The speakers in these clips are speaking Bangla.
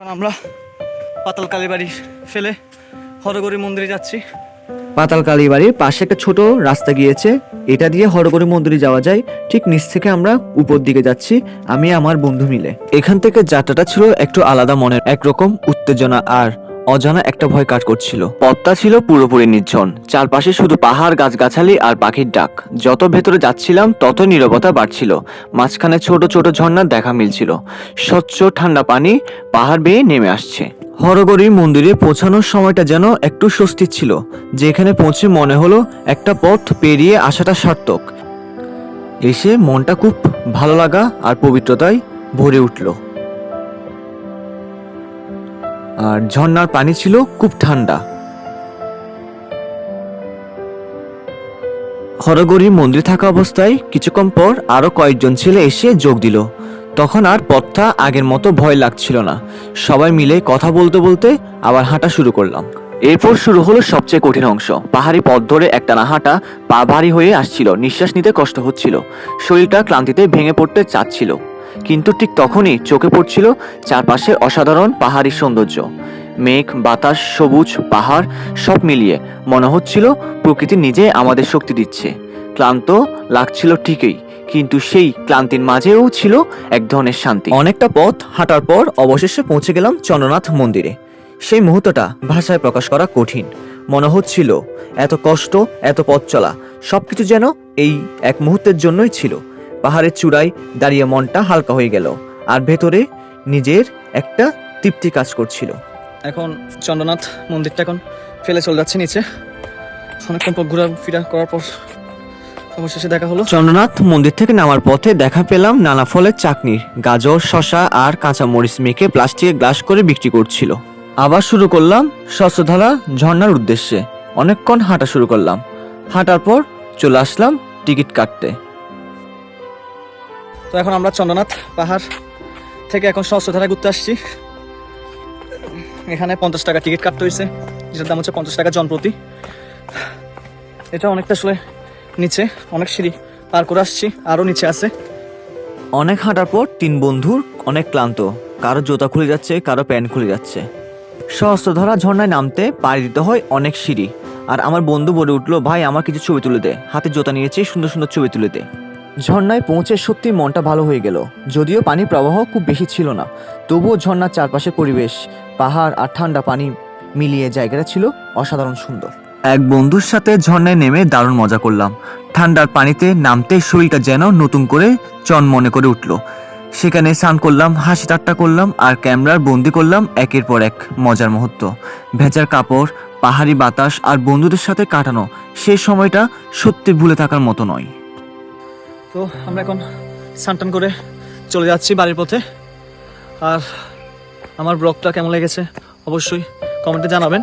আমরা পাতাল কালীবাড়ি ফেলে হরগৌরী মন্দিরে যাচ্ছি। পাতাল কালীবাড়ির পাশে একটা ছোট রাস্তা গিয়েছে, এটা দিয়ে হরগৌরী মন্দিরে যাওয়া যায়। ঠিক নিচ থেকে আমরা উপর দিকে যাচ্ছি, আমি আমার বন্ধু মিলে। এখান থেকে যাত্রাটা ছিল একটু আলাদা, মনের একরকম উত্তেজনা আর অজানা একটা ভয় কাজ করছিল। পথটা ছিল পুরোপুরি নির্জন, চারপাশে শুধু পাহাড়, গাছগাছালি আর পাখির ডাক। যত ভেতরে যাচ্ছিলাম তত নীরবতা বাড়ছিল। মাঝখানে ছোট ছোট ঝর্ণার দেখা মিলছিল, স্বচ্ছ ঠান্ডা পানি পাহাড় বেয়ে নেমে আসছে। হরগৌরী মন্দিরে পৌঁছানোর সময়টা যেন একটু স্বস্তির ছিল, যেখানে পৌঁছে মনে হলো একটা পথ পেরিয়ে আসাটা সার্থক। এসে মনটা খুব ভালো লাগা আর পবিত্রতায় ভরে উঠল। আর ঝর্ণার পানি ছিল খুব ঠান্ডা। হরগৌরী মন্দিরে থাকা অবস্থায় কিছুক্ষণ পর আরো কয়েকজন ছেলে এসে যোগ দিল। তখন আর পথটা আগের মতো ভয় লাগছিল না। সবাই মিলে কথা বলতে বলতে আবার হাঁটা শুরু করলাম। এরপর শুরু হলো সবচেয়ে কঠিন অংশ। পাহাড়ি পথ ধরে একটানা হাঁটা, পা ভারী হয়ে আসছিল, নিঃশ্বাস নিতে কষ্ট হচ্ছিল, শরীরটা ক্লান্তিতে ভেঙে পড়তে চাচ্ছিল। কিন্তু ঠিক তখনই চোখে পড়ছিল চারপাশের অসাধারণ পাহাড়ি সৌন্দর্য। মেঘ, বাতাস, সবুজ পাহাড় সব মিলিয়ে মনে হচ্ছিল প্রকৃতি নিজে আমাদের শক্তি দিচ্ছে। ক্লান্ত লাগছিল ঠিকই, কিন্তু সেই ক্লান্তির মাঝেও ছিল এক ধরনের শান্তি। অনেকটা পথ হাঁটার পর অবশেষে পৌঁছে গেলাম চন্দ্রনাথ মন্দিরে। সেই মুহূর্তটা ভাষায় প্রকাশ করা কঠিন। মনে হচ্ছিল এত কষ্ট, এত পথ চলা, সবকিছু যেন এই এক মুহূর্তের জন্যই ছিল। পাহাড়ের চূড়ায় দাঁড়িয়ে মনটা হালকা হয়ে গেল, আর ভেতরে নিজের একটা তৃপ্তি কাজ করছিল। এখন চন্দ্রনাথ মন্দিরটা এখন ফেলে চলে যাচ্ছে নিচে। অনেকক্ষণ পর ঘোরাফেরা করার পর অবশেষে দেখা হলো। চন্দ্রনাথ মন্দির থেকে নামার পথে দেখা পেলাম নানা ফলের চাটনির, গাজর, শসা আর কাঁচা মরিচ মেখে প্লাস্টিকের গ্লাস করে বিক্রি করছিল। আবার শুরু করলাম স্বচ্ছধারা ঝর্ণার উদ্দেশ্যে। অনেকক্ষণ হাঁটা শুরু করলাম। হাঁটার পর চলে আসলাম টিকিট কাটতে। তো এখন আমরা চন্দ্রনাথ পাহাড় থেকে এখন সহস্রধারা ঘুরতে আসছি। এখানে 50 টাকা টিকিট কাটতে হয়েছে, যেটার দাম হচ্ছে 50 টাকা জনপ্রতি। এটা অনেকটা আসলে নিচে, অনেক সিঁড়ি পার করে আসছি, আরও নিচে আছে। অনেক হাঁটার পর তিন বন্ধুর অনেক ক্লান্ত, কারো জুতা খুলে যাচ্ছে, কারো প্যান্ট খুলে যাচ্ছে। সহস্রধারা ঝর্ণায় নামতে পাড়ি দিতে হয় অনেক সিঁড়ি। আর আমার বন্ধু বলে উঠলো, ভাই আমার কিছু ছবি তুলে দে, হাতে জুতা নিয়েছি, সুন্দর সুন্দর ছবি তুলে দে। ঝর্ণায় পৌঁছে সত্যি মনটা ভালো হয়ে গেল। যদিও পানির প্রবাহ খুব বেশি ছিল না, তবুও ঝর্ণার চারপাশে পরিবেশ, পাহাড় আর ঠান্ডা পানি মিলিয়ে জায়গাটা ছিল অসাধারণ সুন্দর। এক বন্ধুর সাথে ঝর্ণায় নেমে দারুণ মজা করলাম। ঠান্ডার পানিতে নামতে শরীরটা যেন নতুন করে মনে করে উঠল। সেখানে স্নান করলাম, হাসি ঠাট্টা করলাম আর ক্যামেরার বন্দি করলাম একের পর এক মজার মুহূর্ত। ভেজার কাপড়, পাহাড়ি বাতাস আর বন্ধুদের সাথে কাটানো সেই সময়টা সত্যি ভুলে থাকার মতো নয়। তো আমরা এখন স্নান করে চলে যাচ্ছি বাড়ির পথে। আর আমার ব্লগটা কেমন লেগেছে অবশ্যই কমেন্টে জানাবেন।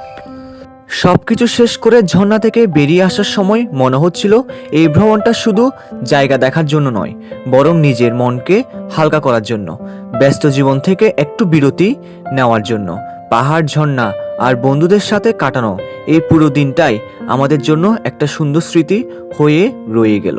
সবকিছু শেষ করে ঝর্ণা থেকে বেরিয়ে আসার সময় মনে হচ্ছিল এই ভ্রমণটা শুধু জায়গা দেখার জন্য নয়, বরং নিজের মনকে হালকা করার জন্য, ব্যস্ত জীবন থেকে একটু বিরতি নেওয়ার জন্য। পাহাড়, ঝর্ণা আর বন্ধুদের সাথে কাটানো এই পুরো দিনটাই আমাদের জন্য একটা সুন্দর স্মৃতি হয়ে রয়ে গেল।